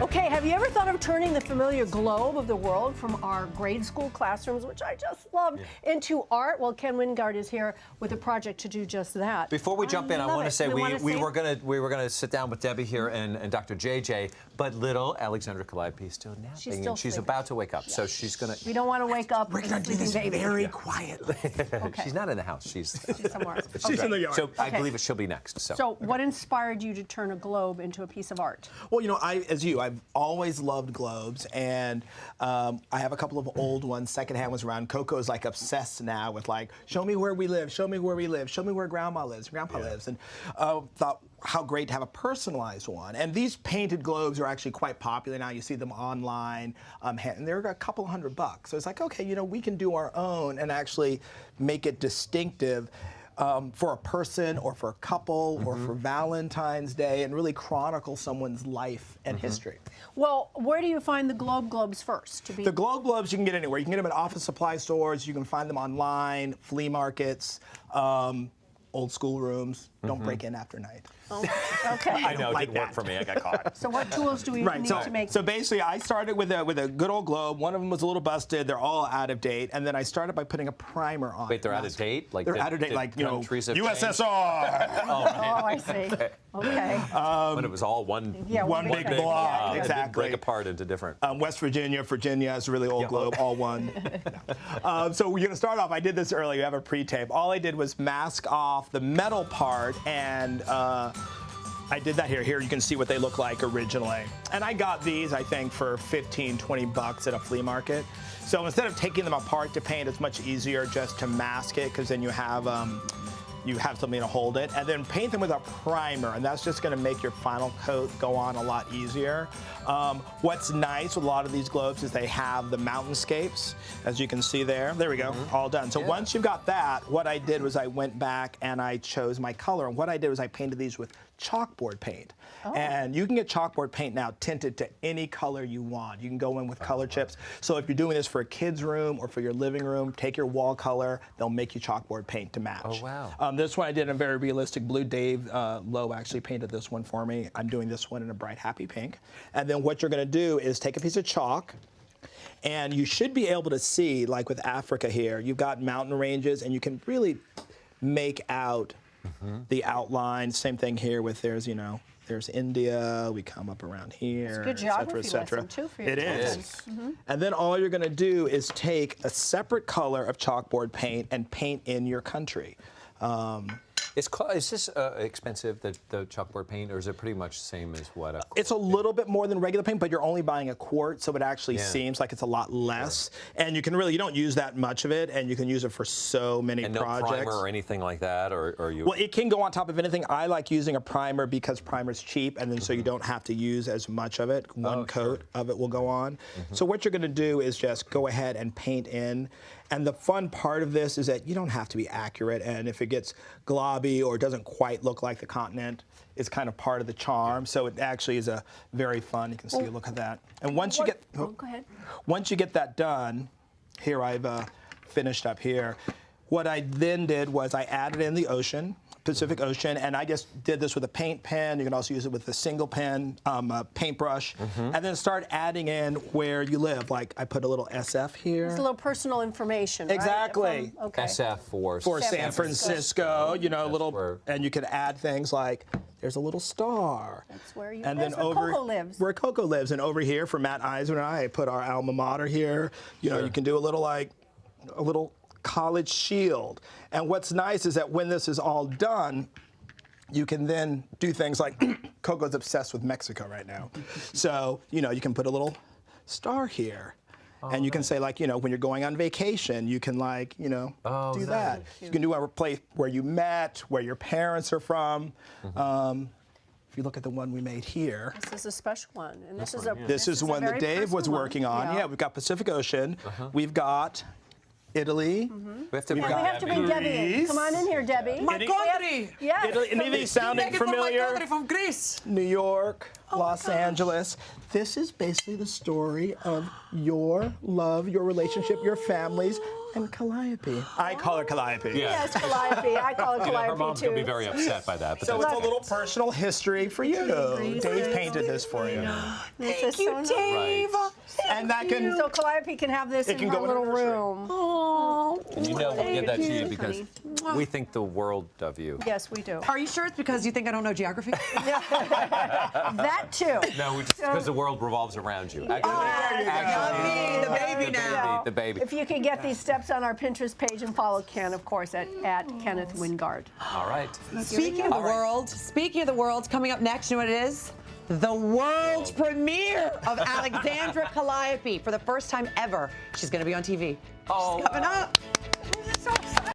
Okay, have you ever thought of turning the familiar globe of the world from our grade school classrooms, which I just loved, into art? Well, Ken Wingard is here with a project to do just that. Before we jump in, I want to say we were gonna sit down with Debbie here and Dr. JJ, but little Alexandra Calliope is still napping, and she's about to wake up, so she's gonna. We don't want to wake up. We're gonna do this very quietly. Okay. She's not in the house. She's somewhere else. She's in the yard. So I believe she'll be next. So what inspired you to turn a globe into a piece of art? Well, you know, I've always loved globes, and I have a couple of old ones, secondhand ones around. Coco's like obsessed now with like, show me where we live, show me where we live, show me where Grandma lives, Grandpa lives, and thought how great to have a personalized one. And these painted globes are actually quite popular now. You see them online, and they're a couple $100. So it's like, okay, you know, we can do our own and actually make it distinctive. For a person or for a couple or for Valentine's Day, and really chronicle someone's life and history. Well, where do you find the globes first? The globes you can get anywhere. You can get them at office supply stores. You can find them online, flea markets, old school rooms. Don't break in after night. Oh, okay. I know, it didn't work for me. I got caught. So what tools do we need to make? So basically, I started with a good old globe. One of them was a little busted. They're all out of date. And then I stared by putting a primer on. Wait, they're out of date? Like they're out of date, like, you know, USSR. Oh, I see. Okay. But it was all one big block, exactly. exactly. Break apart into different. West Virginia is a really old globe, all one. So we're going to start off. I did this earlier. You have a pre-tape. All I did was mask off the metal part, and I did that here. Here you can see what they look like originally. And I got these, I think, for 15, 20 bucks at a flea market. So instead of taking them apart to paint, it's much easier just to mask it, because then you have something to hold it, and then paint them with a primer, and that's just going to make your final coat go on a lot easier. What's nice with a lot of these globes is they have the mountainscapes, as you can see there. There we go, all done. So once you've got that, what I did was I went back and I chose my color, and what I did was I painted these with chalkboard paint. And you can get chalkboard paint now tinted to any color you want. You can go in with color chips. So if you're doing this for a kid's room or for your living room, take your wall color, they'll make you chalkboard paint to match. Oh, wow. This one I did in a very realistic blue. Dave Lowe actually painted this one for me. I'm doing this one in a bright happy pink. And then what you're gonna do is take a piece of chalk, and you should be able to see, like with Africa here, you've got mountain ranges, and you can really make out the outline. Same thing here with there's India, we come up around here, it's a good geography lesson too for you. It is. And then all you're gonna do is take a separate color of chalkboard paint and paint in your country. Is this expensive, the chalkboard paint, or is it pretty much the same as what a... It's a little bit more than regular paint, but you're only buying a quart, so it actually seems like it's a lot less. Sure. And you don't use that much of it, and you can use it for so many projects. No primer or anything like that, or you... Well, it can go on top of anything. I like using a primer because primer's cheap, and then so you don't have to use as much of it. One coat of it will go on. So what you're gonna do is just go ahead and paint in. And the fun part of this is that you don't have to be accurate, and if it gets globby or doesn't quite look like the continent, it's kind of part of the charm. So it actually is a very fun. You can see, look at that. And once you get, go ahead. Once you get that done, here I've finished up here. What I then did was I added in the ocean, Pacific Ocean, and I just did this with a paint pen. You can also use it with a single pen, paintbrush, and then start adding in where you live. Like I put a little SF here. It's a little personal information, exactly. Right? Okay. SF for San Francisco. You know, and you could add things like there's a little star. That's where you. And that's then where Coco lives. Where Coco lives, and over here for Matt Eisman and I put our alma mater here. You know, you can do a little college shield. And what's nice is that when this is all done, you can then do things like Coco's obsessed with Mexico right now. So, you can put a little star here. And you can say, like, when you're going on vacation, you can, like, do that. You can do a place where you met, where your parents are from. If you look at the one we made here. This is a special one. And this is one that Dave was working on. Yeah, we've got Pacific Ocean. We've got Italy. We have to bring Debbie in. Come on in here, Debbie. My country! Yeah. Italy, any of these sounding familiar? My country from Greece. New York, Los Angeles. This is basically the story of your love, your relationship, your families, And Calliope. I call her Calliope. Yeah. Yes, Calliope. I call it You know, her Calliope mom's too. gonna be very upset by that. But So that's it's a okay. little personal history for you. Dave painted this for you. This is so nice. Dave. And that can. So Calliope can have this in can her go in her little nursery. room. Oh. And you know we'll give that to you Thank because you, we think the world of you. Yes, we do. Are you sure it's because you think I don't know geography? That too. No, we just because the world revolves around you. Yummy, the baby now. The baby. If you can get these steps on our Pinterest page and follow Ken, of course, at Kenneth Wingard. All right. Speaking of the world, coming up next, you know what it is? The world premiere of Alexandra Calliope. For the first time ever, she's going to be on TV. Oh. Coming up.